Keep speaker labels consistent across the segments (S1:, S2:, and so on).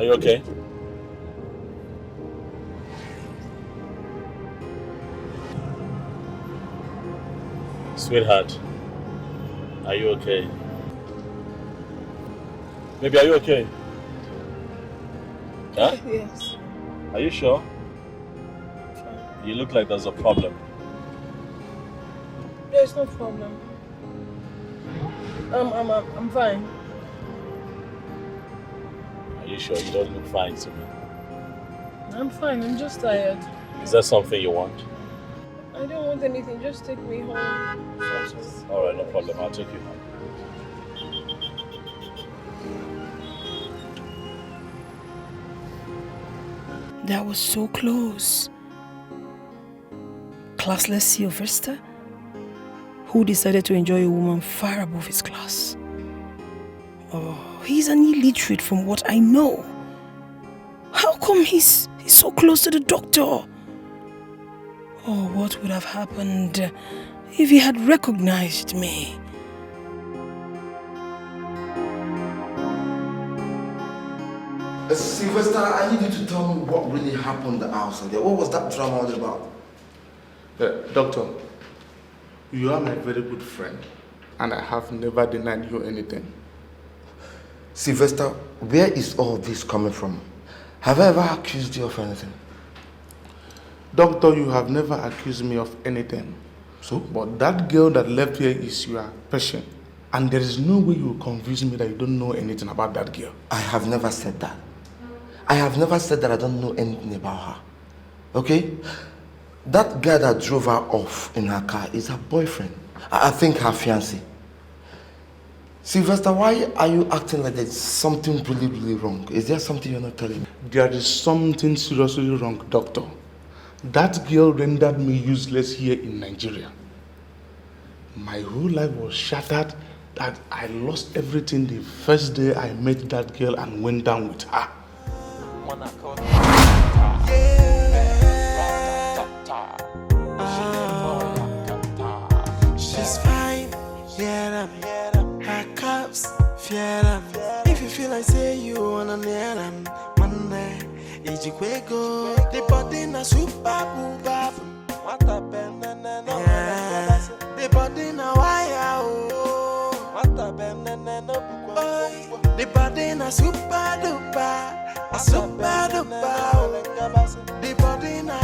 S1: you okay? Sweetheart, are you okay? Baby, are you okay? Huh?
S2: Yes.
S1: Are you sure?
S2: Fine.
S1: You look like there's a problem.
S2: There's no problem. I'm fine.
S1: Are you sure? You don't look fine to me.
S2: I'm fine. I'm just tired.
S1: Is that something you want?
S2: I don't want anything. Just take me home.
S1: Alright, no problem. I'll take you home.
S3: That was so close. Classless Sylvester, who decided to enjoy a woman far above his class. Oh, he's an illiterate from what I know. How come he's so close to the doctor? Oh, what would have happened if he had recognized me?
S4: Sylvester, I need you to tell me what really happened outside there. What was that drama all about?
S5: Doctor, you are my very good friend, and I have never denied you anything.
S4: Sylvester, where is all this coming from? Have I ever accused you of anything?
S5: Doctor, you have never accused me of anything.
S4: So?
S5: But that girl that left here is your patient. And there is no way you will convince me that you don't know anything about that girl.
S4: I have never said that. I have never said that I don't know anything about her. Okay? That guy that drove her off in her car is her boyfriend. I think her fiancé. Sylvester, why are you acting like there's something really, really wrong? Is there something you're not telling me?
S5: There is something seriously wrong, doctor. That girl rendered me useless here in Nigeria. My whole life was shattered that I lost everything the first day I met that girl and went down with her.
S6: She's fine, yeah, her cups, yeah. If you feel like say you wanna near them, Monday, Ijikwego, the body na super booba. What a pen and the body na wire, oh. What a pen and the body na super duper. A super duper, the body na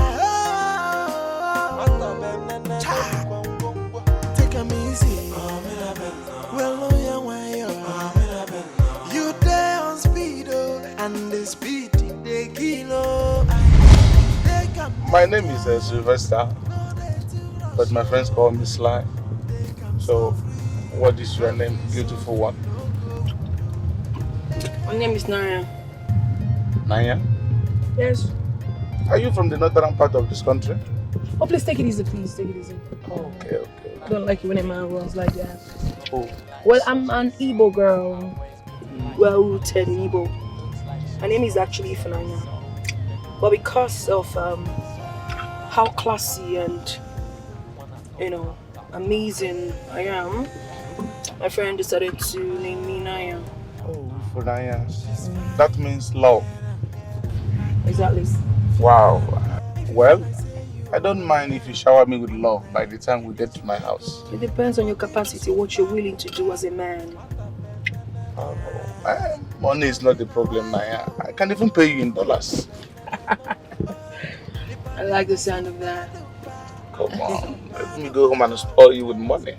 S6: take a easy. Well, you there on speed, and the speed they kilo.
S5: My name is Sylvester, but my friends call me Sly. So, what is your name, beautiful one?
S2: My name is Naya.
S5: Naya?
S2: Yes.
S5: Are you from the northern part of this country?
S2: Oh, please take it easy, please. Take it easy.
S5: Okay.
S2: I don't like it when a man runs like that.
S5: Oh.
S2: Well, I'm an Igbo girl. Well rooted in Igbo. My name is actually Naya. But because of how classy and, amazing I am, my friend decided to name me Naya.
S5: Oh, for Naya. That means love.
S2: Exactly.
S5: Wow. Well, I don't mind if you shower me with love by the time we get to my house.
S2: It depends on your capacity, what you're willing to do as a man.
S5: Money is not the problem, Naya. I can even pay you in dollars.
S2: I like the sound of that.
S5: Come on. Let me go home and spoil you with money.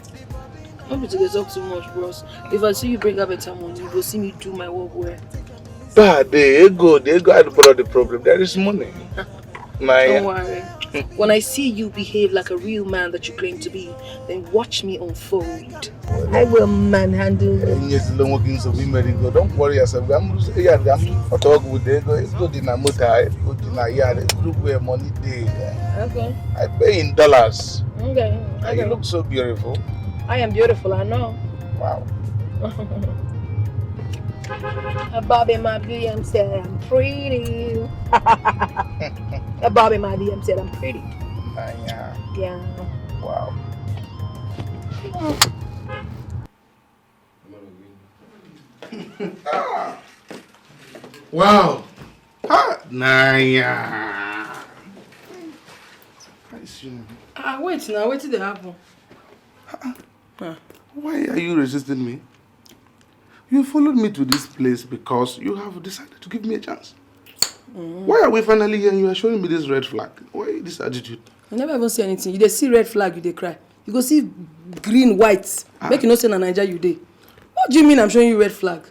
S2: Don't be to talk too much, bros. If I see you bring up better money, you go see me do my work well.
S5: But there you go had brought the problem. There is money. Naya.
S2: Don't worry. When I see you behave like a real man that you claim to be, then watch me unfold. I will manhandle you.
S5: Don't worry yourself. I'm talking with the ego. It's good in a motor. It's good in a yard. It's good where money there.
S2: Okay.
S5: I pay in dollars.
S2: Okay.
S5: You look so beautiful.
S2: I am beautiful, I know.
S5: Wow.
S2: Bobby my DM said I'm pretty. Bobby my DM said I'm pretty. Yeah.
S5: Wow. Wow. Naya.
S3: Wait now, wait till they happen.
S5: Why are you resisting me? You followed me to this place because you have decided to give me a chance. Why are we finally here and you are showing me this red flag? Why this attitude?
S3: I never even see anything. You dey see red flag, you dey cry. You go see green, white. Make you know say na Naija you dey. What do you mean I'm showing you red flag?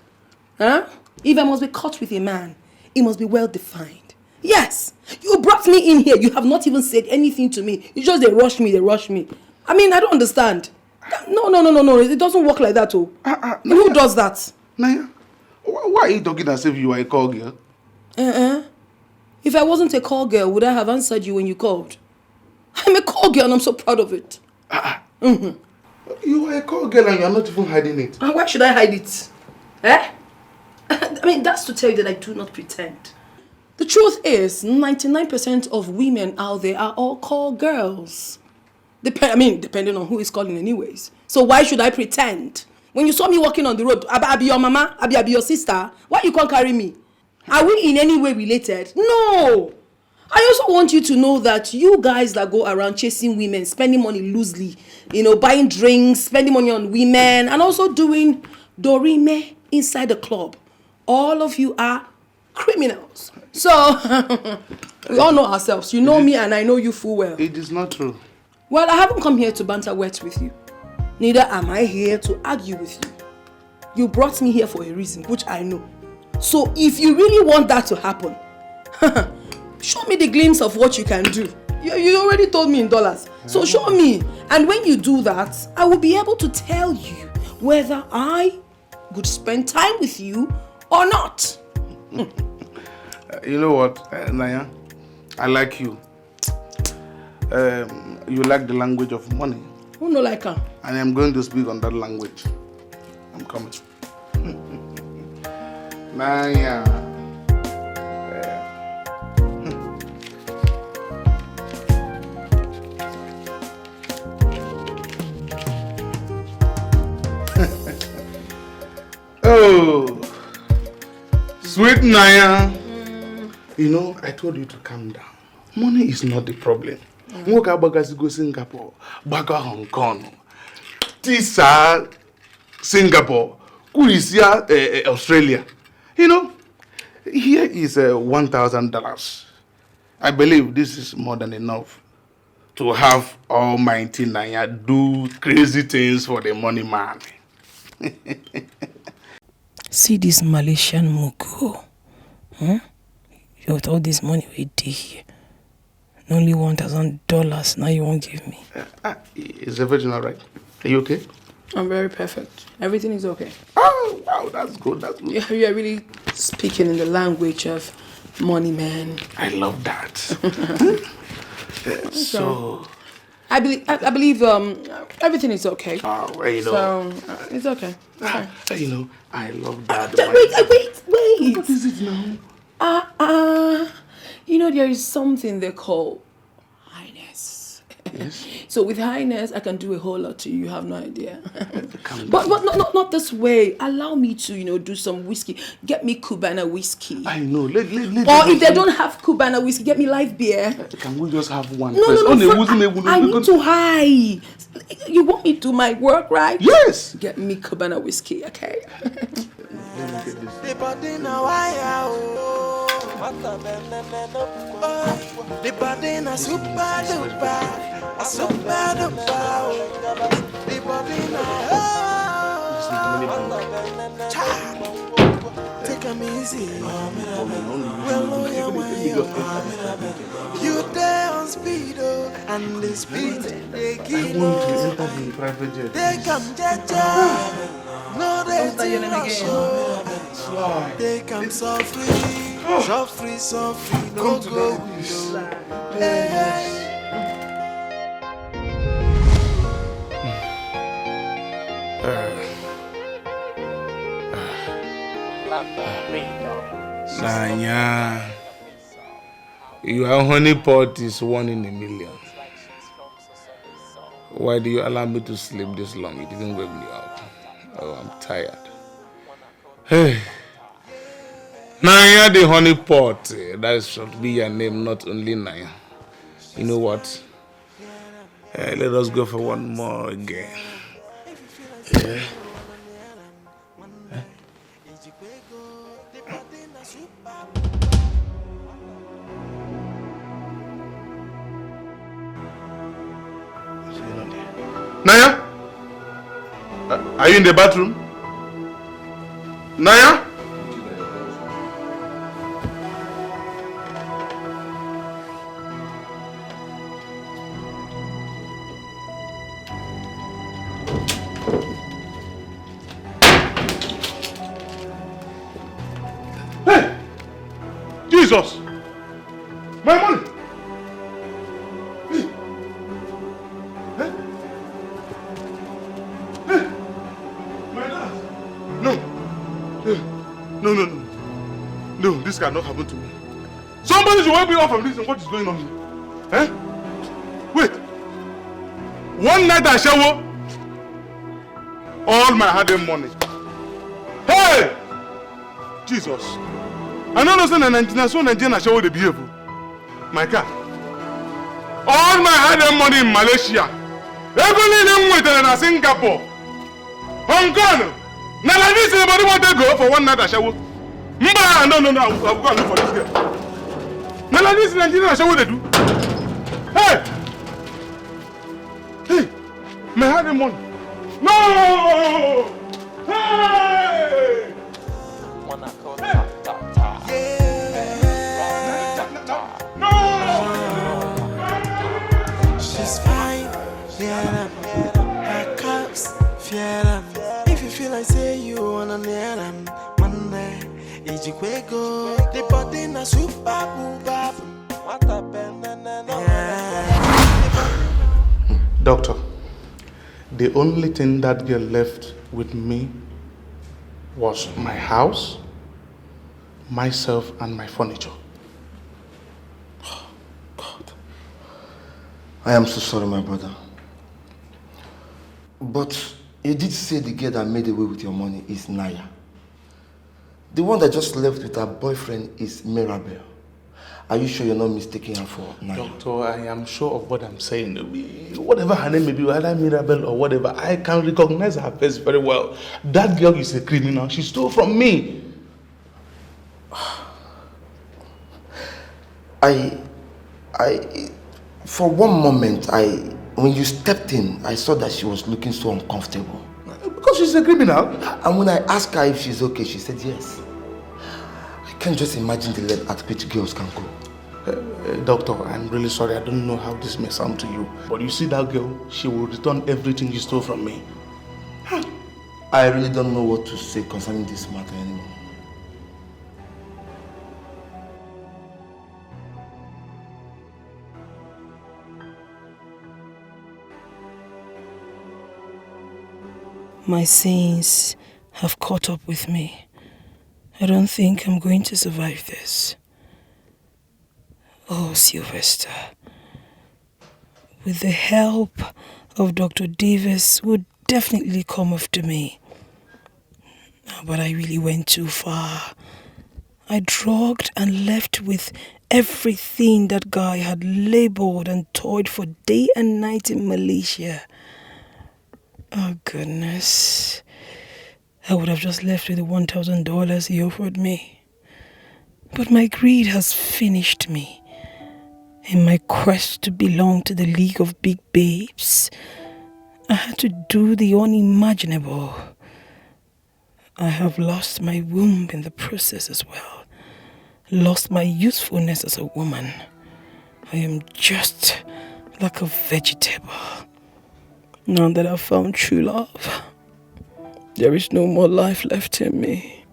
S3: Huh? If I must be caught with a man, it must be well defined. Yes, you brought me in here. You have not even said anything to me. You just they rush me. I mean, I don't understand. No. It doesn't work like that, oh. Who does that?
S5: Naya, why are you talking as if you are a call girl?
S3: If I wasn't a call girl, would I have answered you when you called? I'm a call girl and I'm so proud of it.
S5: You are a call girl and you are not even hiding it.
S3: Why should I hide it? I mean, that's to tell you that I do not pretend. The truth is, 99% of women out there are all call girls. Depending on who is calling anyways. So why should I pretend? When you saw me walking on the road, I be your mama, I be your sister, why you can't carry me? Are we in any way related? No! I also want you to know that you guys that go around chasing women, spending money loosely, buying drinks, spending money on women, and also doing dorime inside the club, all of you are criminals. So, we all know ourselves. You know me and I know you full well.
S5: It is not true.
S3: Well, I haven't come here to banter words with you. Neither am I here to argue with you. You brought me here for a reason, which I know. So if you really want that to happen, show me the glimpse of what you can do. You already told me in dollars. So show me. And when you do that, I will be able to tell you whether I would spend time with you or not.
S5: You know what, Naya? I like you. You like the language of money.
S3: Who no like her?
S5: And I'm going to speak on that language. I'm coming. Naya. Oh, sweet Naya. You know, I told you to calm down. Money is not the problem. Moka bagasi go Singapore, baga Hong Kong, Tisa Singapore, Kurisia Australia. You know, here is $1,000. I believe this is more than enough to have Almighty Naya do crazy things for the money man.
S3: See this Malaysian mugo. You with all this money we did here. Only $1,000 now you won't give me.
S5: Is everything all right? Are you okay?
S3: I'm very perfect. Everything is okay.
S5: Oh, wow, that's good. That's good.
S3: You are really speaking in the language of money, man.
S5: I love that. So,
S3: I believe everything is okay.
S5: Oh, you know.
S3: So it's okay.
S5: You know, I love that.
S3: Wait.
S5: What is it now?
S3: There is something they call highness.
S5: Yes.
S3: So with highness, I can do a whole lot to you. You have no idea. But not this way. Allow me to, do some whiskey. Get me Cubana whiskey.
S5: I know.
S3: Or if they don't have Cubana whiskey, get me live beer.
S5: Can we just have one?
S3: No. I need to high. You want me to do my work, right?
S5: Yes.
S3: Get me Cubana whiskey, okay?
S5: Let me get this.
S6: The body na super duper, a super duper. The body na take 'em easy. Well, you there on speed, and the speed they keep.
S5: I want to enter the private jet.
S6: They come jaja, no they they come softly. Softly, no go. Hey.
S5: Naya, your honeypot is 1 in a million. Why do you allow me to sleep this long? You didn't wake me up. Oh, I'm tired. Hey. Naya the honey pot. That should be your name, not only Naya. You know what? Let us go for one more again. Yeah. Naya? Are you in the bathroom? Naya? Hey! Jesus! My money! Hey! Hey! Hey! My dad! No! No, no, no. No, this cannot happen to me. Somebody should wake me up from this and what is going on here? Eh? Wait! One night I shower all my hard-earned money. Hey! Jesus! I don't understand Nigerian shower they behave. My car. All my hard-earned money in Malaysia. Everything wait in Singapore. Hong Kong. Now like this, anybody want to go for one night I shower? No, I'll go and look for this girl. Now like this, Nigerian shower they do. Hey! Hey! My hard-earned money. No! Hey!
S6: She's fine, yeah, her cups, yeah. If you feel like say you wanna near them, Monday, Ijikwego, the body na super booba. What a
S5: Doctor, the only thing that girl left with me was my house, myself, and my furniture.
S4: Oh, God. I am so sorry, my brother. But you did say the girl that made away with your money is Naya. The one that just left with her boyfriend is Mirabel. Are you sure you're not mistaking her for Naya?
S5: Doctor, I am sure of what I'm saying. Whatever her name may be, whether Mirabel or whatever, I can recognize her face very well. That girl is a criminal. She stole from me.
S4: For one moment, when you stepped in, I saw that she was looking so uncomfortable.
S5: Because she's a criminal.
S4: And when I asked her if she's okay, she said yes. I can't just imagine the level at which girls can go.
S5: Doctor, I'm really sorry. I don't know how this may sound to you. But you see that girl, she will return everything you stole from me.
S4: I really don't know what to say concerning this matter anymore.
S3: My sins have caught up with me. I don't think I'm going to survive this. Oh, Sylvester, with the help of Dr. Davis, would definitely come after me. But I really went too far. I drugged and left with everything that guy had labored and toiled for day and night in Malaysia. Oh, goodness. I would have just left with the $1,000 he offered me. But my greed has finished me. In my quest to belong to the League of Big Babes, I had to do the unimaginable. I have lost my womb in the process as well. Lost my usefulness as a woman. I am just like a vegetable. Now that I've found true love, there is no more life left in me.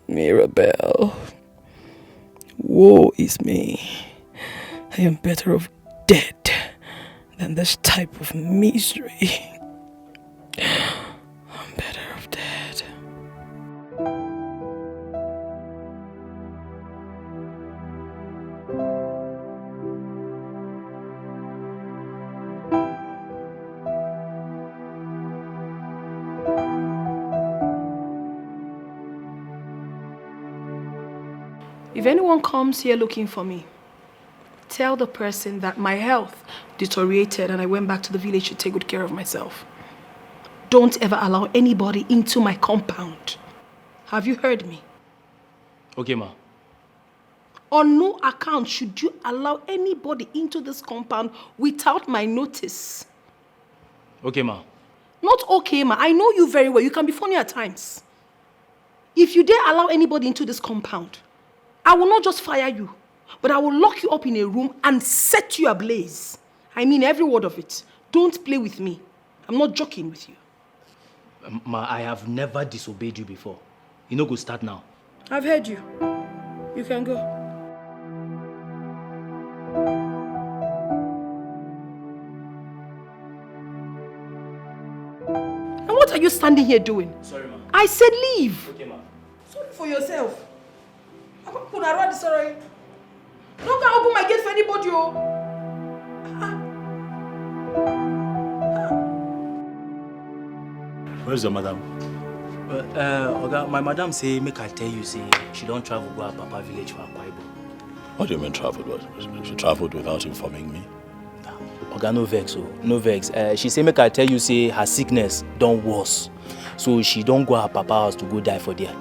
S3: Mirabel, woe is me. I am better off dead than this type of misery. I'm better off dead.
S2: If anyone comes here looking for me, tell the person that my health deteriorated and I went back to the village to take good care of myself. Don't ever allow anybody into my compound. Have you heard me?
S7: Okay, ma.
S2: On no account should you allow anybody into this compound without my notice.
S7: Okay, ma.
S2: Not okay, ma. I know you very well. You can be funny at times. If you dare allow anybody into this compound, I will not just fire you, but I will lock you up in a room and set you ablaze. I mean every word of it. Don't play with me. I'm not joking with you.
S7: Ma, I have never disobeyed you before. You know, go start now.
S2: I've heard you. You can go. And what are you standing here doing?
S7: Sorry, ma.
S2: I said leave.
S7: Okay, ma.
S2: Sorry for yourself. I'm not going to run sorry. Don't go open my gate for anybody.
S1: Where's your madam?
S7: Oga, my madam say, make I tell you, say, she don't travel go to Papa village for Akwa Ibom.
S1: What do you mean traveled? She traveled without informing me.
S7: Oga, no vex, oh. No vex. She say, make I tell you, say, her sickness don't worse. So she don't go to her Papa house to go die for there.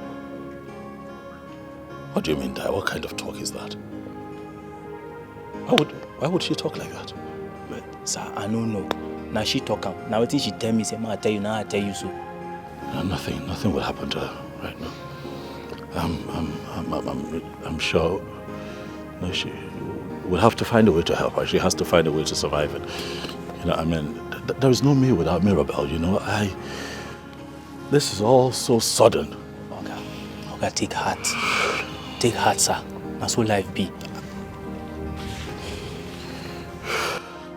S1: What do you mean die? What kind of talk is that? Why would she talk like that?
S7: But, sir, I don't know. Now she talk am. Now what she tell me, say, I tell you, now I tell you so.
S1: No, nothing will happen to her right now. I'm sure. No, she will have to find a way to help her. She has to find a way to survive it. You know, I mean, there is no me without Mirabelle. You know, this is all so sudden.
S7: Okay, take heart. Take heart, sir. That's what life be.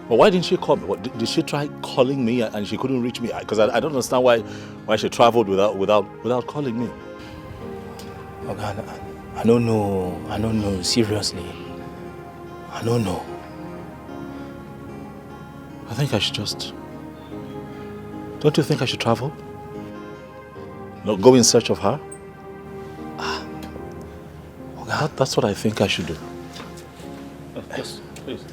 S1: But why didn't she call me? Did she try calling me and she couldn't reach me? Because I don't understand why she traveled without calling me.
S7: Okay, I don't know. Seriously. I don't know.
S1: I think I should just... Don't you think I should travel? No, go in search of her? Okay. That's what I think I should do. Yes, please.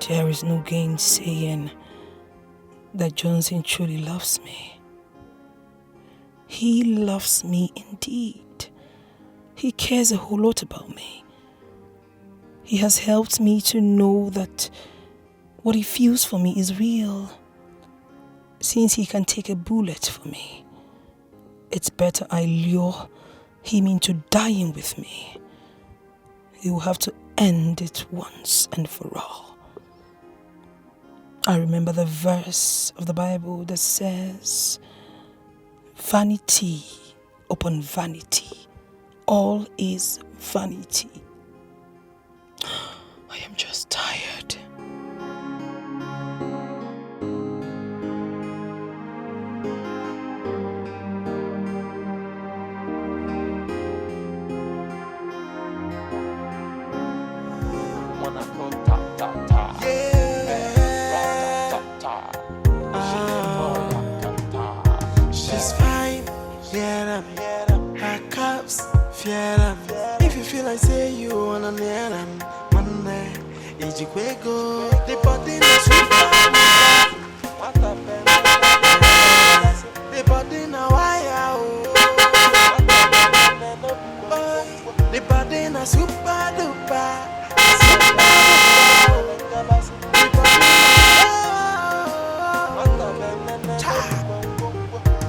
S3: There is no gainsaying that Johnson truly loves me. He loves me indeed. He cares a whole lot about me. He has helped me to know that what he feels for me is real. Since he can take a bullet for me, it's better I lure him into dying with me. He will have to end it once and for all. I remember the verse of the Bible that says, vanity upon vanity, all is vanity. I am just tired.
S6: If you feel like say you wanna near them, Monday, Ijikwego, the body na super. What the the body na wire, the body na super duper.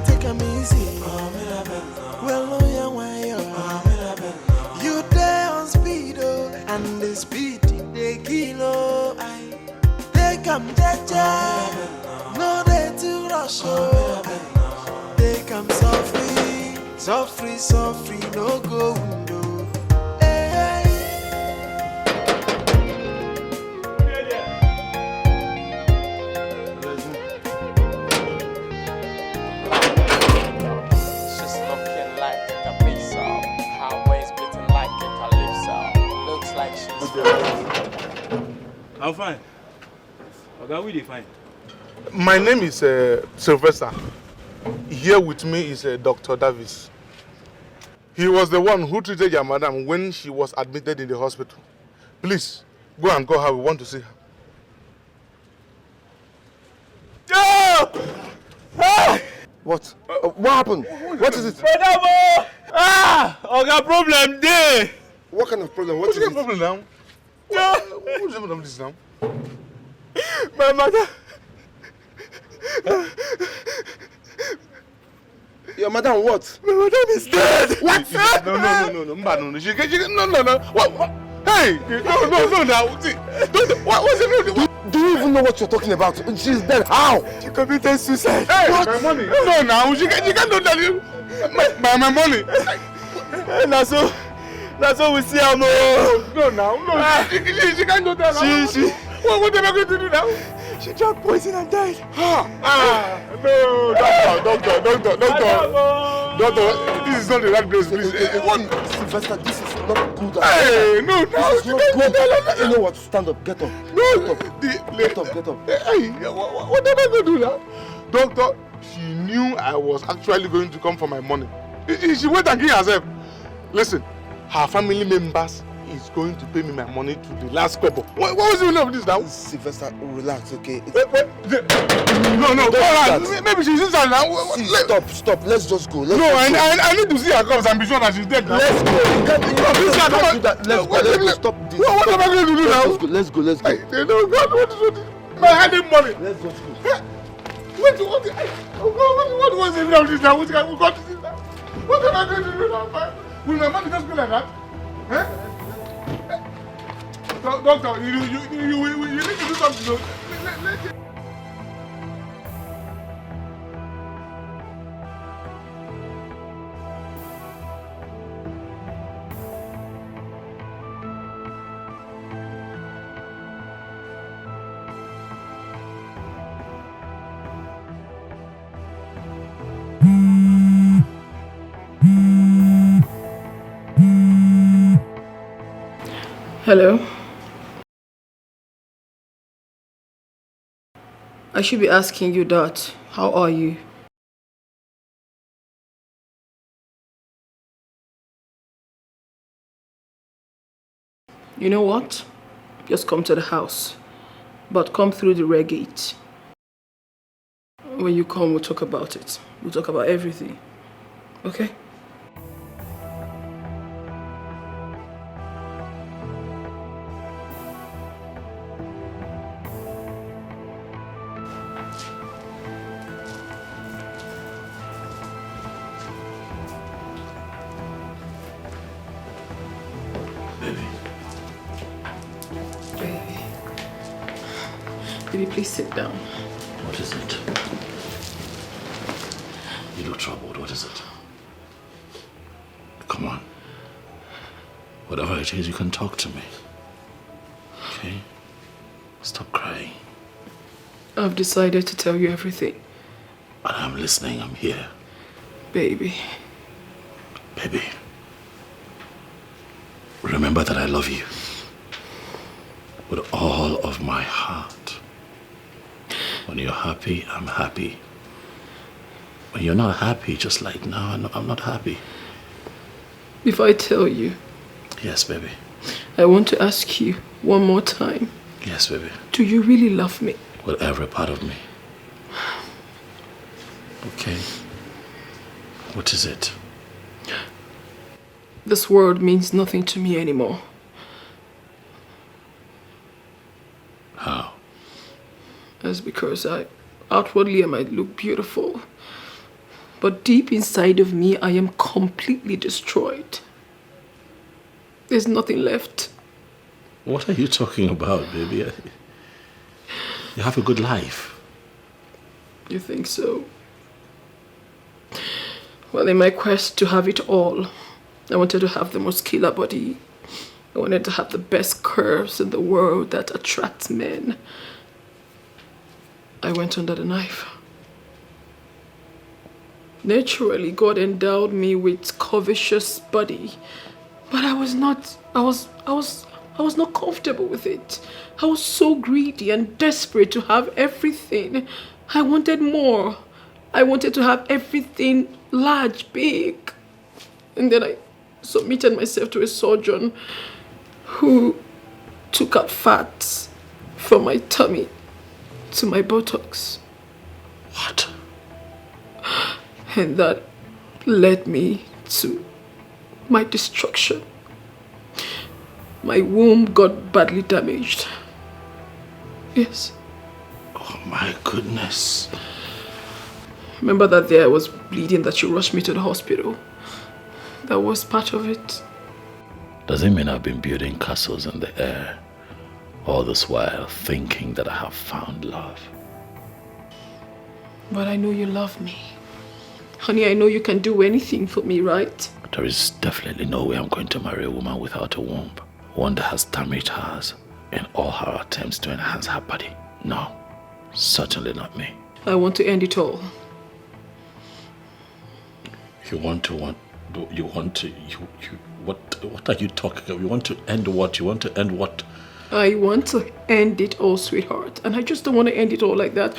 S6: Take a easy. Well, you there on speed, oh. They come softly, softly, softly, no go window. Hey.
S8: She's looking like a calypso. Her waist beating like a calypso. Looks like she's
S9: I'm fine. Okay, we fine.
S5: My name is Sylvester. Here with me is Dr. Davis. He was the one who treated your madam when she was admitted in the hospital. Please, go and call her. We want to see her.
S4: What? What happened? What is it?
S9: Madam! Okay, problem there.
S4: What kind of problem? What
S5: What's
S4: is
S5: the
S4: it?
S5: problem now? What's the problem with this now?
S9: My mother.
S4: Your madam, what?
S9: My madam is dead.
S5: What? No. She no. What? Hey! No. Now, see, what's the problem?
S4: Do you even know what you're talking about? She's dead. How?
S9: She committed suicide.
S5: Hey, what? My money. No, now she can't do that. My money.
S9: That's all we see her more.
S5: No. She can't do that.
S9: She
S5: What am I going to do now?
S9: She drank poison and died.
S5: No, doctor. Doctor, this is not the right place, please.
S4: Sylvester, this is not good.
S5: Hey, no,
S4: This is not good. You know what? Stand up. Get up.
S5: No,
S4: Get up.
S5: Hey, what am I going to do now? Doctor, she knew I was actually going to come for my money. She went and killed herself. Listen, her family members is going to pay me my money to the last quibble. What was the meaning of this now?
S4: Sylvester, relax, okay?
S5: No, go on. Maybe she's inside now.
S4: See, stop. Let's just go.
S5: I need to see her corpse and be sure that she's dead now.
S4: Let's go. You can't do that. Let's go. Stop this.
S5: What am I going to do now?
S4: Let's go.
S5: No, God, what is it? My hiding money.
S4: Let's just go.
S5: What was the meaning of this now? What am I going to do now? Will my money just go like that? Huh? Doctor, you need to do something.
S3: Hello? I should be asking you that. How are you? You know what? Just come to the house. But come through the rear gate. When you come, we'll talk about it. We'll talk about everything. Okay? Baby, please sit down.
S1: What is it? You look troubled. What is it? Come on. Whatever it is, you can talk to me. Okay? Stop crying.
S3: I've decided to tell you everything.
S1: And I'm listening. I'm here.
S3: Baby.
S1: Baby. Remember that I love you. With all of my heart. When you're happy, I'm happy. When you're not happy, just like now, I'm not happy.
S3: Before I tell you,
S1: Yes, baby.
S3: I want to ask you one more time.
S1: Yes, baby.
S3: Do you really love me?
S1: With every part of me. Okay. What is it?
S3: This world means nothing to me anymore.
S1: How?
S3: That's because outwardly I might look beautiful, but deep inside of me, I am completely destroyed. There's nothing left.
S1: What are you talking about, baby? You have a good life.
S3: You think so?
S2: Well, in my quest to have it all, I wanted to have the most killer body. I wanted to have the best curves in the world that attracts men. I went under the knife. Naturally, God endowed me with covetous body, but I was not comfortable with it. I was so greedy and desperate to have everything. I wanted more. I wanted to have everything large, big. And then I submitted myself to a surgeon who took out fat from my tummy to my buttocks.
S1: What?
S2: And that led me to my destruction. My womb got badly damaged. Yes.
S1: Oh my goodness.
S2: Remember that day I was bleeding that you rushed me to the hospital? That was part of it.
S1: Does it mean I've been building castles in the air all this while thinking that I have found love?
S2: But I know you love me. Honey, I know you can do anything for me, right?
S1: There is definitely no way I'm going to marry a woman without a womb. One that has damaged hers in all her attempts to enhance her body. No, certainly not me.
S2: I want to end it all.
S1: What are you talking about? You want to end what? You want to end what?
S2: I want to end it all, sweetheart. And I just don't want to end it all like that.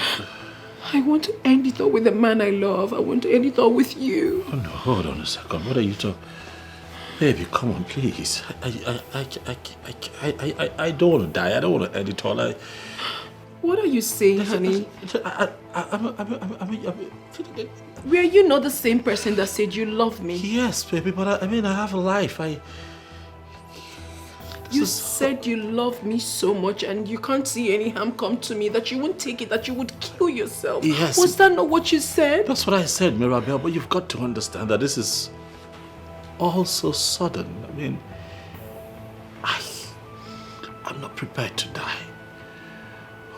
S2: I want to end it all with the man I love. I want to end it all with you.
S1: Oh no, hold on a second. What are you talking? Baby, come on, please. I don't want to die. I don't want to end it all.
S2: What are you saying, honey? Were you not the same person that said you love me?
S1: Yes, baby, but I have a life.
S2: You said you love me so much and you can't see any harm come to me, that you won't take it, that you would kill yourself.
S1: Yes.
S2: Was that not what you said?
S1: That's what I said, Mirabelle, but you've got to understand that this is all so sudden. I mean, I'm not prepared to die.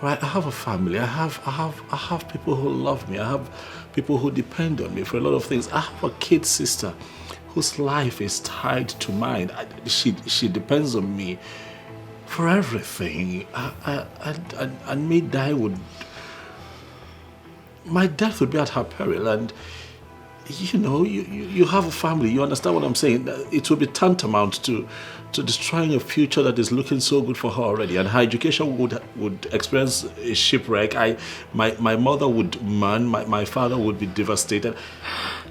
S1: Right? I have a family. I have people who love me. I have people who depend on me for a lot of things. I have a kid sister whose life is tied to mine. She depends on me for everything. And me die would... My death would be at her peril. And, you know, you have a family. You understand what I'm saying? It would be tantamount to destroying a future that is looking so good for her already. And her education would experience a shipwreck. My mother would mourn. My father would be devastated.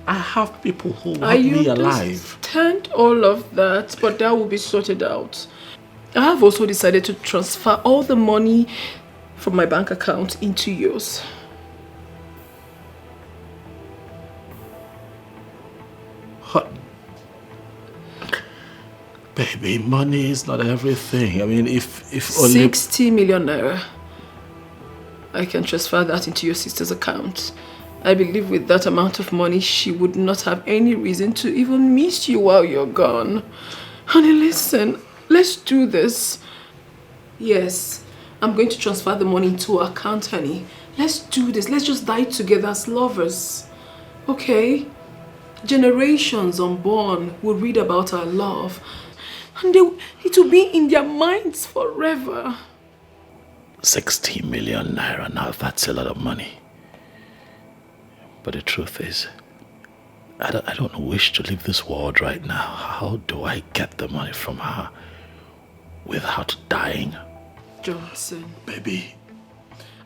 S1: I have people who want me alive.
S2: I understand all of that, but that will be sorted out. I have also decided to transfer all the money from my bank account into yours.
S1: What? Baby, money is not everything. I mean, if only...
S2: 60 million naira. I can transfer that into your sister's account. I believe with that amount of money, she would not have any reason to even miss you while you're gone. Honey, listen, let's do this. Yes, I'm going to transfer the money into her account, honey. Let's do this. Let's just die together as lovers. Okay? Generations unborn will read about our love. And it will be in their minds forever.
S1: 60 million naira, now that's a lot of money. But the truth is, I don't wish to leave this world right now. How do I get the money from her without dying?
S2: Johnson.
S1: Baby.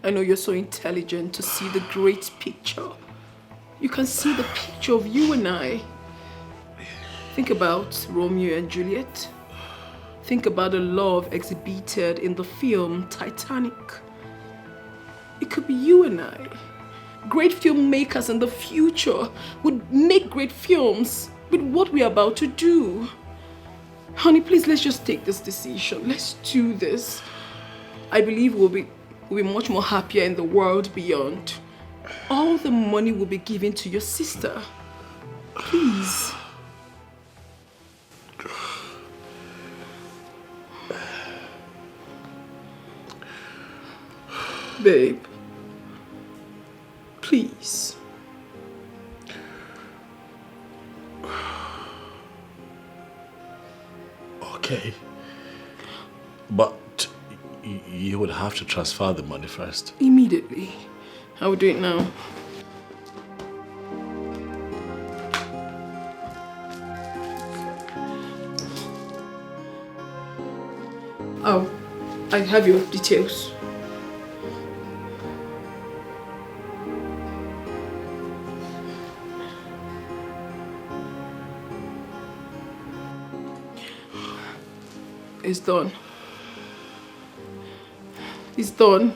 S2: I know you're so intelligent to see the great picture. You can see the picture of you and I. Think about Romeo and Juliet. Think about the love exhibited in the film Titanic. It could be you and I. Great filmmakers in the future would make great films with what we're about to do. Honey, please, let's just take this decision. Let's do this. I believe we'll be much more happier in the world beyond. All the money will be given to your sister. Please. Babe. Please.
S1: Okay. But you would have to transfer the money first.
S2: Immediately. I will do it now. Oh, I have your details. It's done. It's done.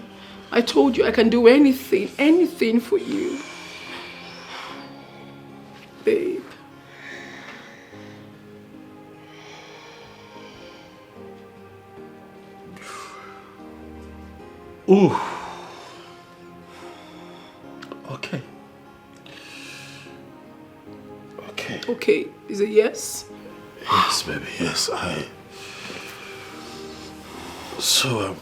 S2: I told you I can do anything for you. Babe.
S1: Ooh. Okay. Okay.
S2: Okay, is it yes?
S1: Yes, baby, yes, So,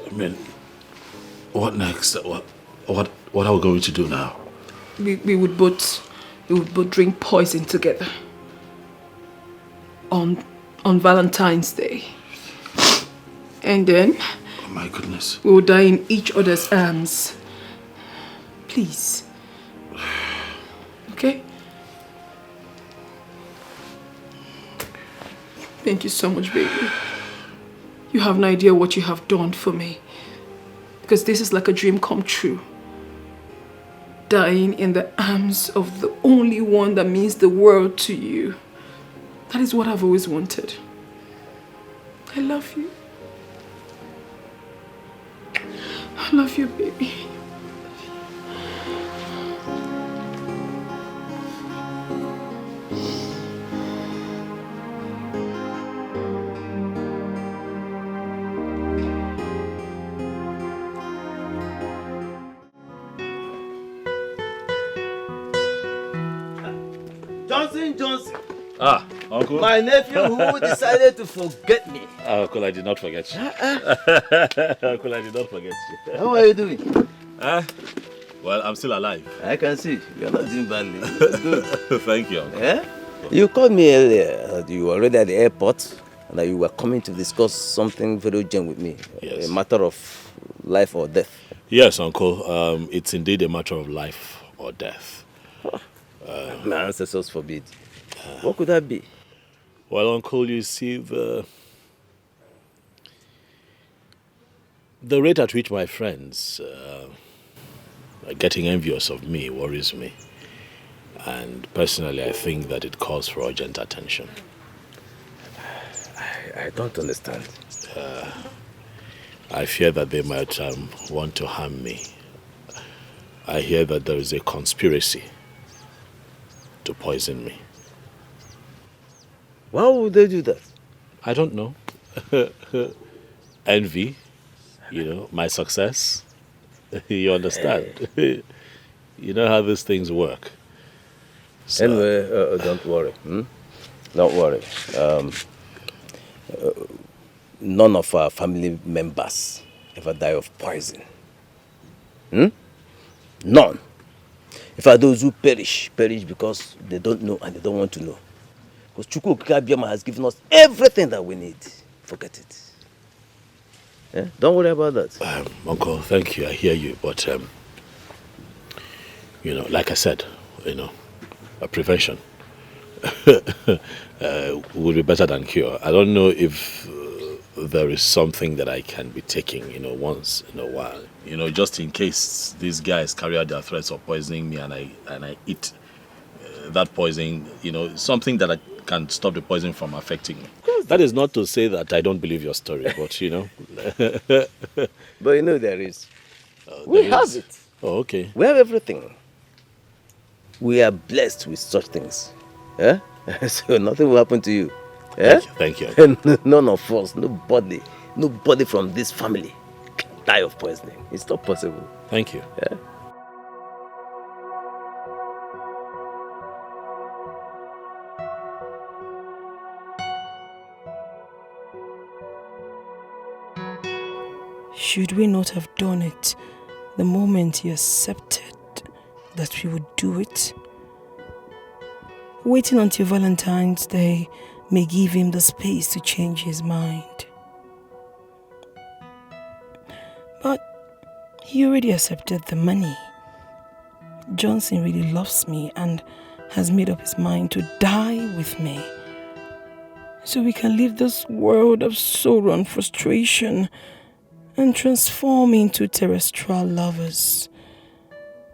S1: I mean, what next? What are we going to do now?
S2: We would both drink poison together. On Valentine's Day. And then
S1: Oh my goodness.
S2: we will die in each other's arms. Please. Okay? Thank you so much, baby. You have no idea what you have done for me. Because this is like a dream come true. Dying in the arms of the only one that means the world to you. That is what I've always wanted. I love you. I love you, baby.
S10: Johnson.
S1: Ah, Uncle.
S10: My nephew who decided to forget me.
S1: Uncle, I did not forget you. Uncle, I did not forget you.
S10: How are you doing?
S1: Well, I'm still alive.
S10: I can see. You're not doing badly. Good.
S1: Thank you, Uncle.
S10: Yeah? You called me earlier that you were already at the airport and that you were coming to discuss something very urgent with me.
S1: Yes.
S10: A matter of life or death.
S1: Yes, Uncle. It's indeed a matter of life or death.
S10: My ancestors forbid. What could that be?
S1: Well, Uncle, you see, the rate at which my friends are getting envious of me worries me. And personally, I think that it calls for urgent attention.
S10: I don't understand.
S1: I fear that they might want to harm me. I hear that there is a conspiracy to poison me.
S10: Why would they do that?
S1: I don't know. Envy, my success. You understand? You know how these things work. So,
S10: anyway, don't worry. Don't worry. None of our family members ever die of poison. None. In fact, those who perish because they don't know and they don't want to know. Because Chukwu Okike Abiyama has given us everything that we need. Forget it. Yeah? Don't worry about that.
S1: Uncle, thank you. I hear you. But, like I said, a prevention would be better than cure. I don't know if there is something that I can be taking, once in a while. Just in case these guys carry out their threats of poisoning me and I eat that poison, something that I can stop the poison from affecting me. That is not to say that I don't believe your story, but
S10: But there is. We have it.
S1: Oh, okay.
S10: We have everything. We are blessed with such things. Yeah? So nothing will happen to you. Yeah?
S1: Thank you.
S10: And none of us, nobody from this family can die of poisoning. It's not possible.
S1: Thank you.
S10: Yeah?
S3: Should we not have done it the moment he accepted that we would do it? Waiting until Valentine's Day may give him the space to change his mind. But he already accepted the money. Johnson really loves me and has made up his mind to die with me, so we can leave this world of sorrow and frustration and transform into terrestrial lovers,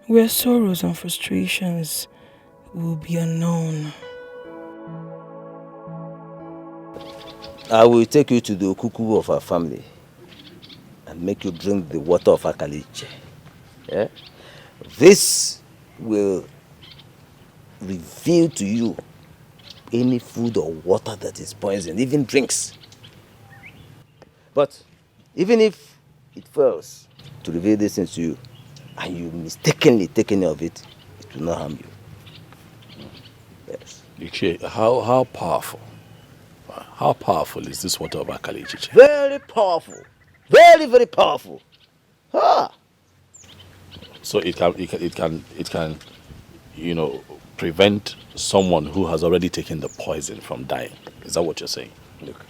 S3: where sorrows and frustrations will be unknown.
S10: I will take you to the okuku of our family and make you drink the water of Akaliche. Yeah? This will reveal to you any food or water that is poisoned, even drinks. But even if it fails to reveal this things to you, and you mistakenly take any of it, it will not harm you. Yes.
S1: Ichie, how powerful? How powerful is this water of Akali, Ichie?
S10: Very powerful. Very, very powerful. Ah.
S1: So it can, prevent someone who has already taken the poison from dying. Is that what you're saying?
S10: Look,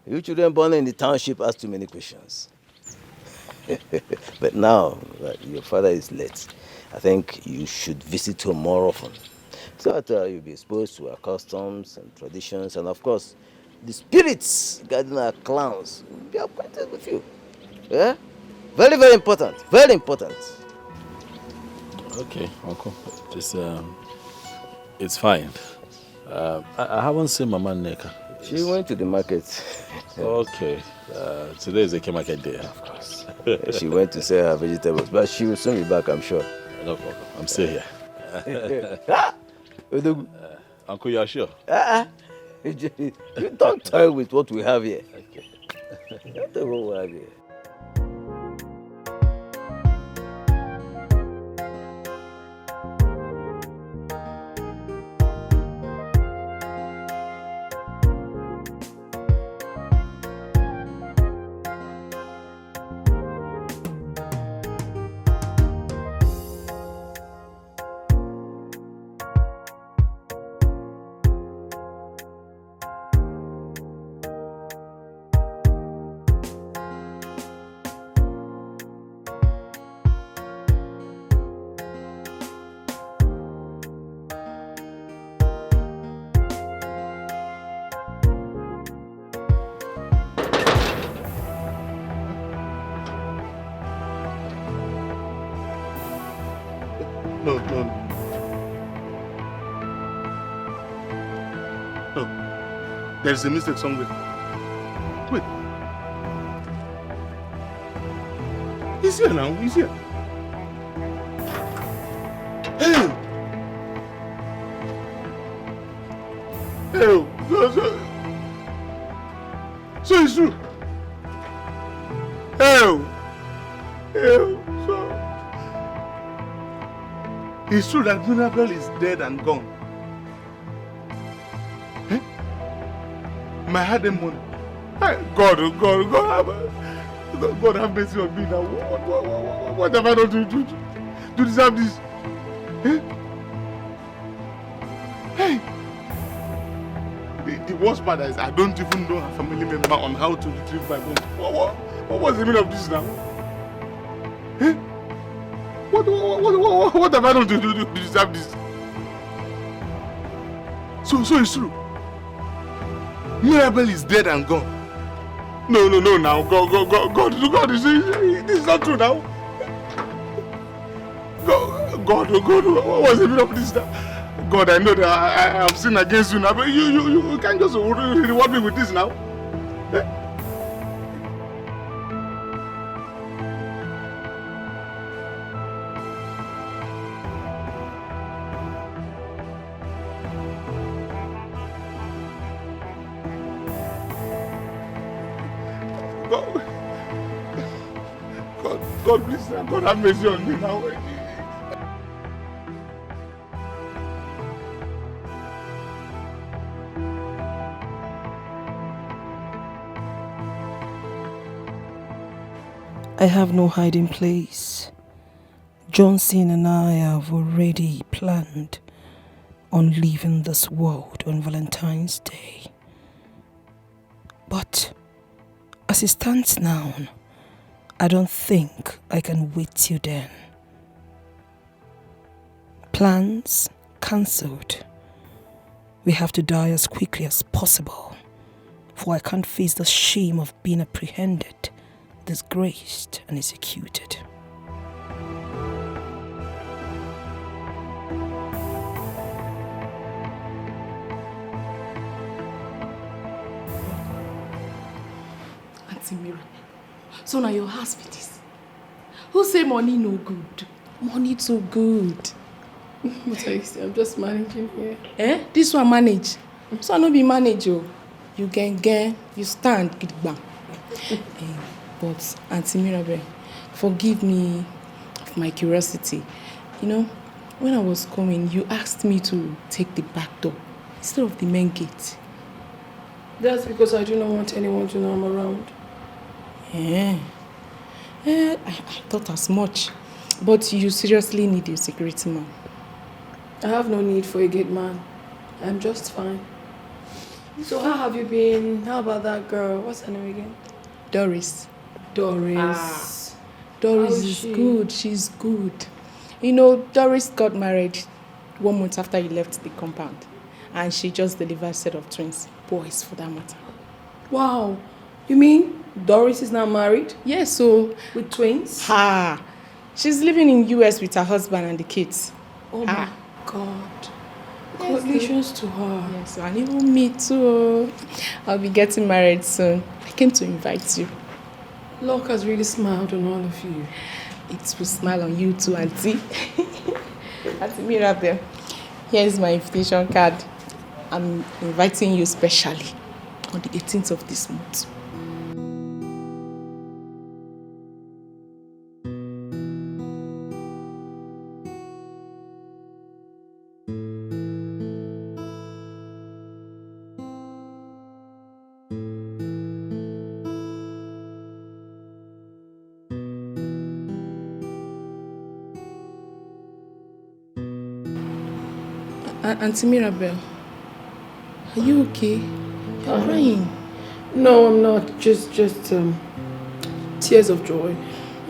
S10: you children born in the township ask too many questions. But now that your father is late, I think you should visit home more often, so that you'll be exposed to our customs and traditions, and of course, the spirits guiding our clans will be acquainted with you. Yeah? Very, very important. Very important.
S1: Okay, Uncle. It's fine. I haven't seen Mama Neka.
S10: She went to the market.
S1: Okay. Today is a market day.
S10: Of course. She went to sell her vegetables, but she will soon be back, I'm sure.
S1: No problem. I'm still here. Uncle, you are sure?
S10: You don't toy with what we have here. Okay. Don't toy with what we have here.
S5: No. There's a mistake somewhere. Wait. He's here now. He's here. Hey! Hey! So it's true. Hey! So... It's true that Mirabel is dead and gone. Eh? My hard money. God have mercy on me now. What have I done to deserve this? Eh? Hey! The worst part is I don't even know a family member on how to retrieve my money. What was the meaning of this now? Eh? What have I done to deserve this? So it's true. Mirabel is dead and gone. No, now. God, this is not true now. God, what was the meaning of this now? God, I know that I have sinned against you now, but you can't just reward me with this now. Eh? God, please, God have mercy on me now.
S3: I have no hiding place. Johnson and I have already planned on leaving this world on Valentine's Day. But as it stands now, I don't think I can wait till then. Plans cancelled. We have to die as quickly as possible, for I can't face the shame of being apprehended, disgraced, and executed.
S2: Auntie Mira, so now your hospital. Who say money no good?
S11: Money too good.
S2: What are you saying? I'm just managing here.
S11: Eh? This one manage. So I no be manage oh. You get, you stand, gidigba. But Auntie Mirabel, forgive me of my curiosity. You know, when I was coming, you asked me to take the back door instead of the main gate.
S2: That's because I do not want anyone to know I'm around.
S11: I thought as much. But you seriously need a security man.
S2: I have no need for a gate man. I'm just fine. So how have you been? How about that girl? What's her name again?
S11: Doris.
S2: Doris.
S11: Doris is good. She's good. You know, Doris got married 1 month after you left the compound. And she just delivered a set of twins. Boys, for that matter.
S2: Wow. You mean Doris is now married?
S11: Yes, so...
S2: With twins?
S11: She's living in US with her husband and the kids.
S2: Oh my God. Congratulations to her.
S11: Yes, and even me too. I'll be getting married soon. I came to invite you.
S2: Luck has really smiled on all of you.
S11: It will smile on you too, Auntie. Auntie Mirabel, here's my invitation card. I'm inviting you specially on the 18th of this month. Auntie Mirabel, are you okay? You're crying.
S2: No, I'm not. Just tears of joy.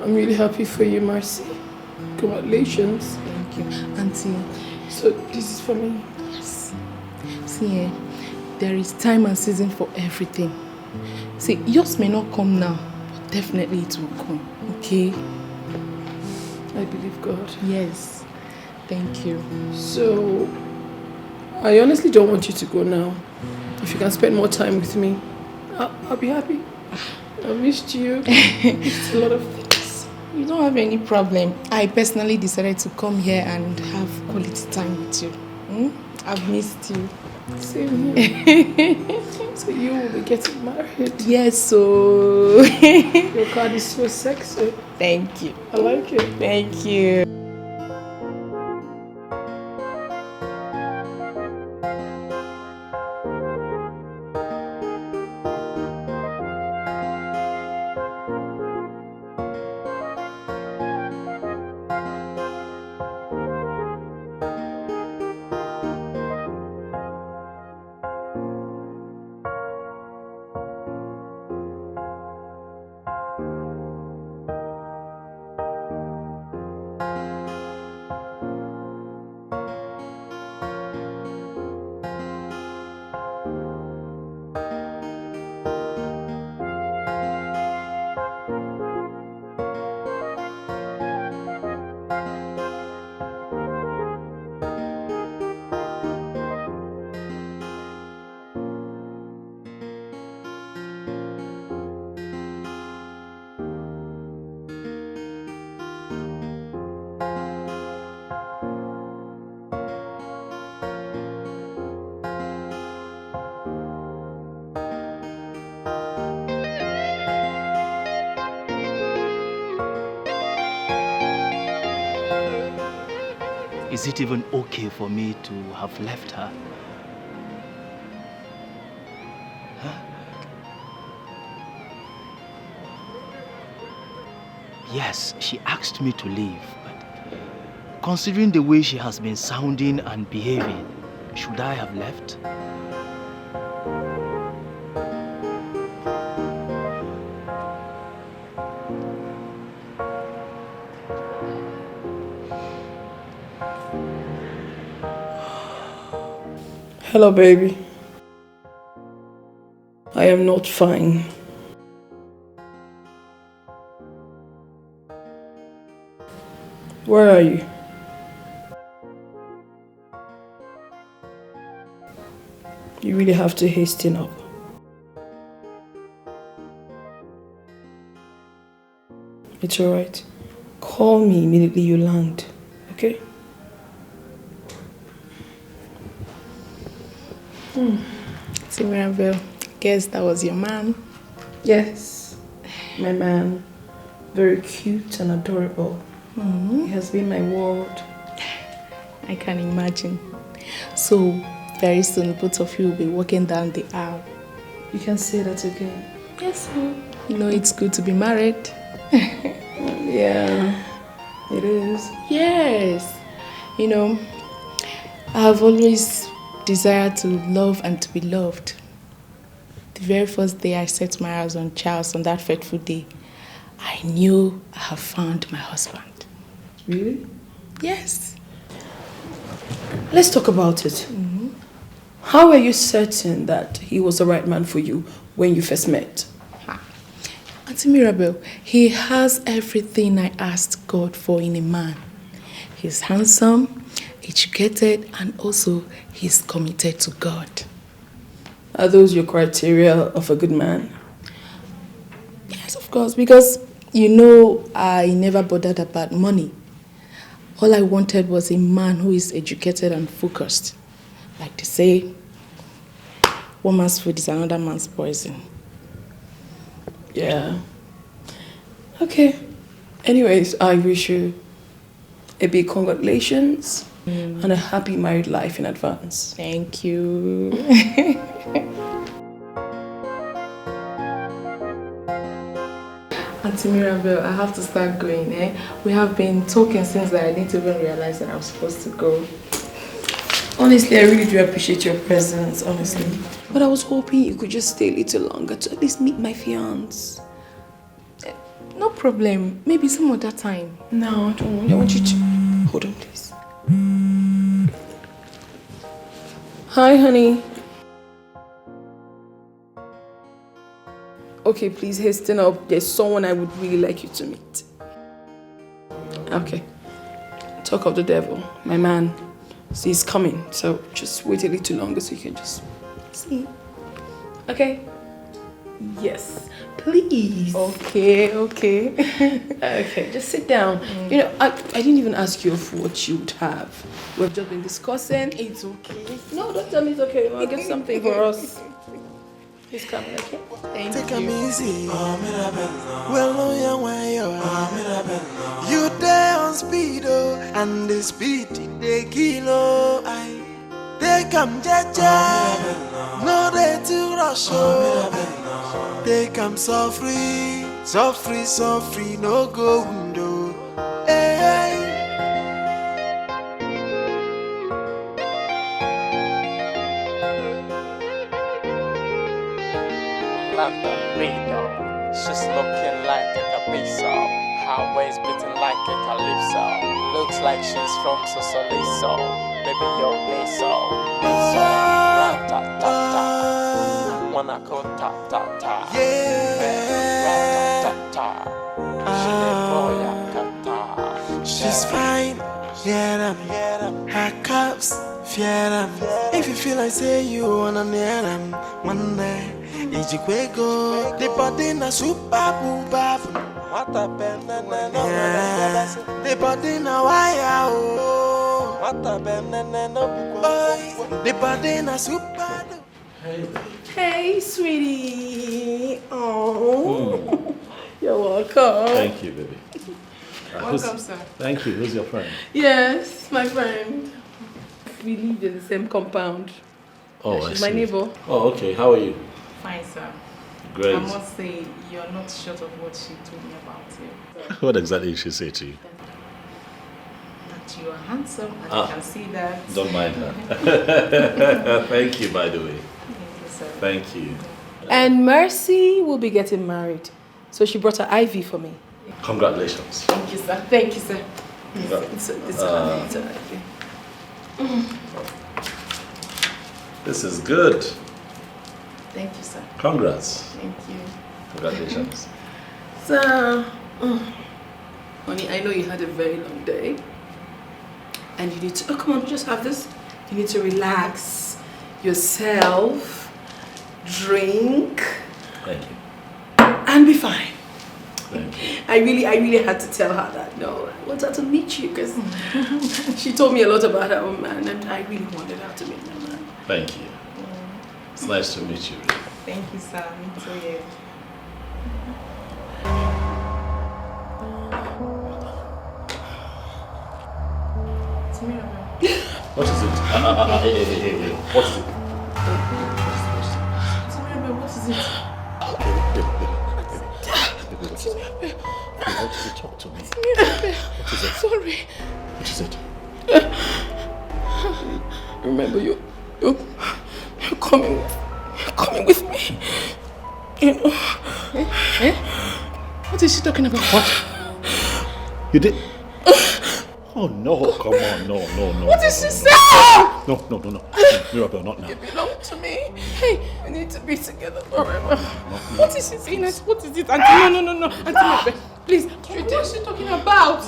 S2: I'm really happy for you, Mercy. Congratulations.
S11: Thank you, Auntie.
S2: So this is for me?
S11: Yes. See, there is time and season for everything. See, yours may not come now, but definitely it will come. Okay?
S2: I believe God.
S11: Yes. Thank you.
S2: So, I honestly don't want you to go now. If you can spend more time with me, I'll be happy. I missed you. It's a lot of things.
S11: You don't have any problem. I personally decided to come here and have quality time with you. I've missed you.
S2: Same here. So you will be getting married?
S11: Yes, so...
S2: Your card is so sexy.
S11: Thank you.
S2: I like it.
S11: Thank you.
S7: Is it even okay for me to have left her? Huh? Yes, she asked me to leave, but considering the way she has been sounding and behaving, Should I have left?
S3: Hello, baby. I am not fine. Where are you? You really have to hasten up. It's alright. Call me immediately you land, okay?
S11: See, Mirabelle, guess that was your man.
S3: Yes, my man. Very cute and adorable. He has been my world.
S11: I can imagine. So, very soon, both of you will be walking down the aisle.
S3: You can say that again.
S11: Yes, you know it's good to be married.
S3: Yeah, it is.
S11: Yes. You know, I have always desired to love and to be loved. The very first day I set my eyes on Charles on that fateful day, I knew I have found my husband.
S3: Really?
S11: Yes.
S3: Let's talk about it. How are you certain that he was the right man for you when you first met?
S11: Auntie Mirabelle, he has everything I asked God for in a man. He's handsome, educated, and also he's committed to God.
S3: Are those your criteria of a good man?
S11: Yes, of course, because you know I never bothered about money. All I wanted was a man who is educated and focused. Like they say, one man's food is another man's poison.
S3: Yeah. Okay. Anyways, I wish you a big congratulations and a happy married life in advance.
S11: Thank you. Auntie Mirabelle, I have to start going, eh? We have been talking since I didn't even realize that I was supposed to go.
S3: Honestly, I really do appreciate your presence, honestly. But I was hoping you could just stay a little longer to at least meet my fiancé.
S11: No problem. Maybe some other time.
S3: No, I don't want. I want you to... Hold on, please. Hi, honey. Okay, please hasten up. There's someone I would really like you to meet. Okay. Talk of the devil. My man. See, he's coming. So just wait a little longer so you can just see. Okay? Yes. Please.
S11: Okay.
S3: Okay, just sit down. You know, I didn't even ask you of what you would have. We've just been discussing.
S11: It's okay.
S3: No, don't tell me it's okay. I'll get something for us. He's coming, okay?
S11: Thank
S6: Take
S11: you.
S6: him easy. Well, no, yeah, where you are. You there on speed, oh, and the speed they kilo. They come jaja, no they to rush, oh. They come so free, no go window. Hey.
S8: London radio. She's looking like a capiso. Her waist beating like a calypso. Looks like she's from Sosoliso. Baby, yo, Niso. Rat-ta-ta-ta. Wanna go ta-ta-ta. Rat-ta-ta-ta.
S6: She's fine, yeah, her cups, fear. If you feel like say you wanna near them, one day. Ijikwego, the body na super booba. What a pen, the body na wire. What a pen, the body na super.
S3: Hey, sweetie. Oh, you're welcome.
S1: Thank you, baby.
S11: Welcome, sir.
S1: Thank you. Who's your friend?
S3: Yes, my friend. We live in the same compound.
S1: Oh,
S3: She's
S1: I
S3: my
S1: see.
S3: neighbor.
S1: Oh, okay. How are you?
S11: Fine, sir.
S1: Great.
S11: I must say, you're not short of what she told me about you.
S1: What exactly did she say to you?
S11: That You are handsome, and I can see that.
S1: Don't mind her. Thank you, by the way.
S11: Thank you, sir.
S1: Thank you.
S2: And Mercy will be getting married. So she brought her Ivy for me.
S1: Congratulations.
S11: Thank you, sir. Thank you, sir.
S1: This is good.
S11: Thank you, sir.
S1: Congrats.
S11: Thank you.
S1: Congratulations.
S2: So, honey, I know you had a very long day. And you need to, oh, come on, just have this. You need to relax yourself, drink,
S1: Thank you.
S2: and be fine.
S1: Thank you.
S2: I really had to tell her that. No, I want her to meet you because she told me a lot about her own man, and I really wanted her to meet my man.
S1: Thank you. It's nice to meet you.
S11: Thank you, sir. Me too, yeah.
S1: What is it? Hey. What is it?
S11: What is it?
S1: What is it? Talk to me. What is it?
S11: Sorry.
S1: What is it?
S3: Remember, you're coming with me. You know.
S11: What is she talking about?
S1: What? You did? Oh no, come on, no.
S11: What did she say?
S1: No. Mirabelle, not now.
S3: You belong to me. Hey, we need to be together forever.
S11: What is she saying? What is it? Auntie, no. Auntie Mirabelle, please. What is she talking about?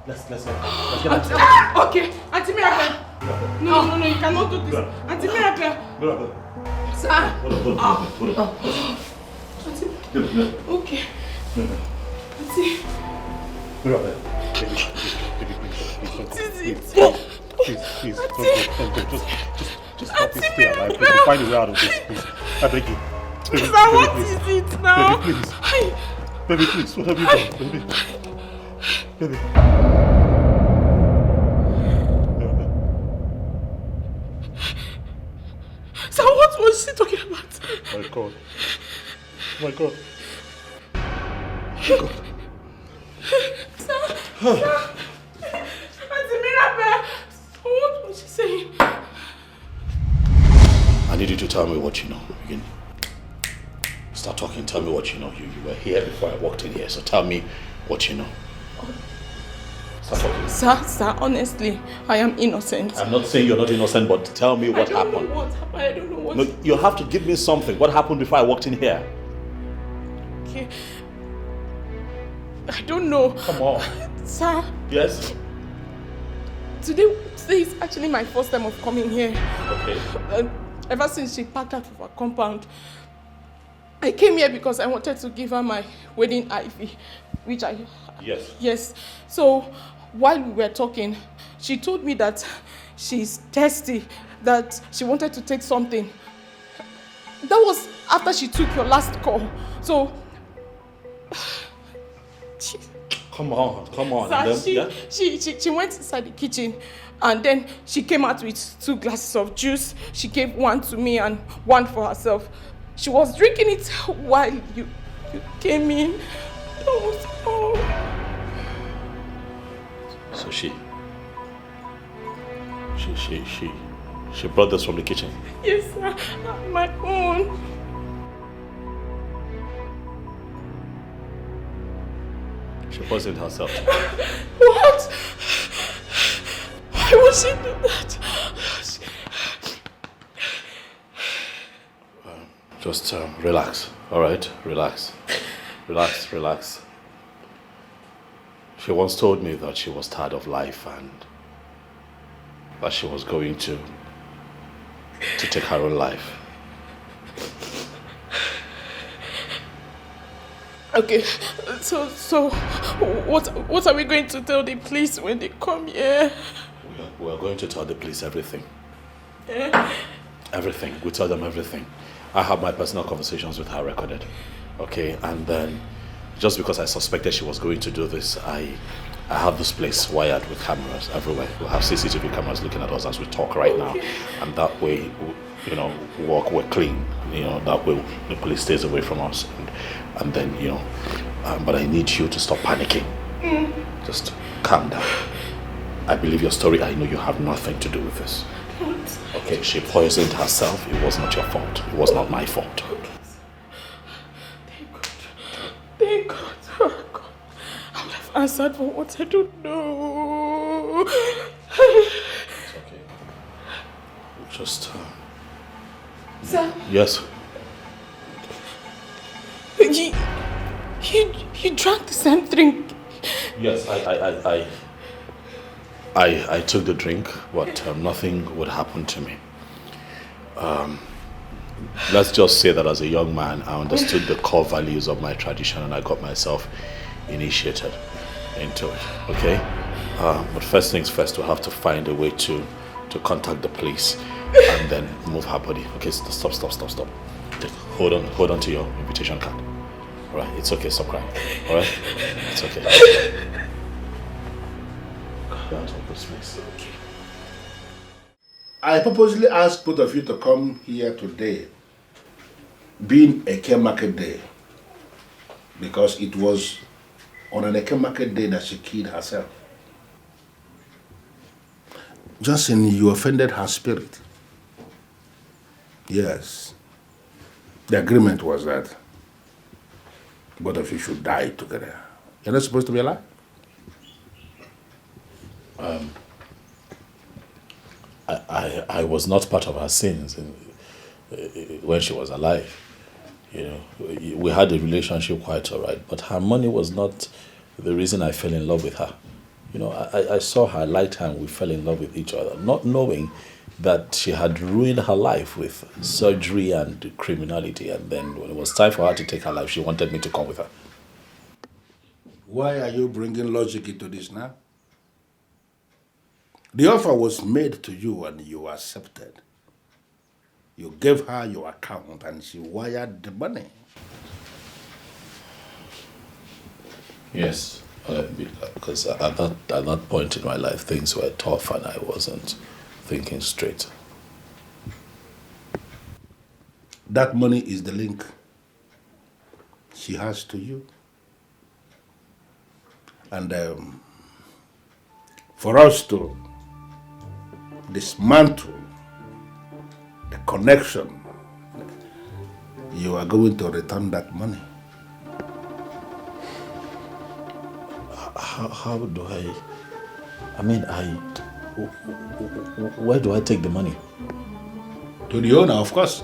S1: Let's get out.
S11: Okay, Auntie Mirabelle. No, you cannot do this. Auntie Mirabelle. Sir.
S1: Hold on.
S11: Auntie. Okay. Auntie.
S1: Mirabelle. Please, don't go. Just help me stay alive. We can find a way out of this, please. I beg you. Baby,
S11: What is it now?
S1: Baby, please. What have you done, baby?
S11: So what was she talking about?
S1: My God.
S11: Sir. Auntie Mirabelle, what was she saying?
S1: I need you to tell me what you know. You can start talking. Tell me what you know. You were here before I walked in here, so tell me what you know. Start talking.
S11: Sir, honestly, I am innocent.
S1: I'm not saying you're not innocent, but tell me what happened.
S11: I don't know what happened. I don't know what.
S1: No, you have to give me something. What happened before I walked in here?
S11: Okay. I don't know.
S1: Come on.
S11: Sir.
S1: Yes?
S11: Today is actually my first time of coming here.
S1: Okay.
S11: Ever since she packed out of her compound, I came here because I wanted to give her my wedding ivy, which I...
S1: Yes.
S11: Yes. So, while we were talking, she told me that she's thirsty, that she wanted to take something. That was after she took your last call. So...
S1: Come on.
S11: Sir, she went inside the kitchen and then she came out with 2 glasses of juice. She gave one to me and one for herself. She was drinking it while you came in. That was all.
S1: So she brought this from the kitchen?
S11: Yes, sir. My own.
S1: She poisoned herself.
S11: What? Why would she do that?
S1: Just relax, all right? Relax. She once told me that she was tired of life and that she was going to take her own life.
S11: Okay, so what are we going to tell the police when they come here?
S1: We are going to tell the police everything.
S11: Yeah.
S1: Everything. We tell them everything. I have my personal conversations with her recorded. Okay, and then just because I suspected she was going to do this, I have this place wired with cameras everywhere. We'll have CCTV cameras looking at us as we talk right now. And that way, we're clean. That way the police stays away from us. And then, but I need you to stop panicking. Just calm down. I believe your story. I know you have nothing to do with this.
S11: What?
S1: Okay, she poisoned herself. It was not your fault. It was not my fault.
S11: Thank God. Oh God. I would have answered for what I don't know.
S1: It's okay. Just...
S11: Sir?
S1: Yes?
S11: You drank the same drink.
S1: Yes, I took the drink, but nothing would happen to me. Let's just say that as a young man, I understood the core values of my tradition and I got myself initiated into it, okay? But first things first, we'll have to find a way to contact the police and then move her body. Okay, stop. Just hold on to your invitation card. All right, it's okay, stop crying. All right, it's okay. Down to a good space.
S12: I purposely asked both of you to come here today, being a Eke Market Day, because it was on an Eke Market Day that she killed herself. Johnson, you offended her spirit. Yes. The agreement was that both of you should die together. You're not supposed to be alive?
S1: I was not part of her sins when she was alive. You know, we had a relationship quite all right, but her money was not the reason I fell in love with her. You know, I saw her, liked her, and we fell in love with each other, not knowing that she had ruined her life with surgery and criminality, and then when it was time for her to take her life, she wanted me to come with her.
S12: Why are you bringing logic into this now? The offer was made to you and you accepted. You gave her your account and she wired the money.
S1: Yes, because at that point in my life, things were tough and I wasn't thinking straight.
S12: That money is the link she has to you. And for us to dismantle the connection, you are going to return that money.
S1: How do I mean, where do I take the money?
S12: To the owner, of course.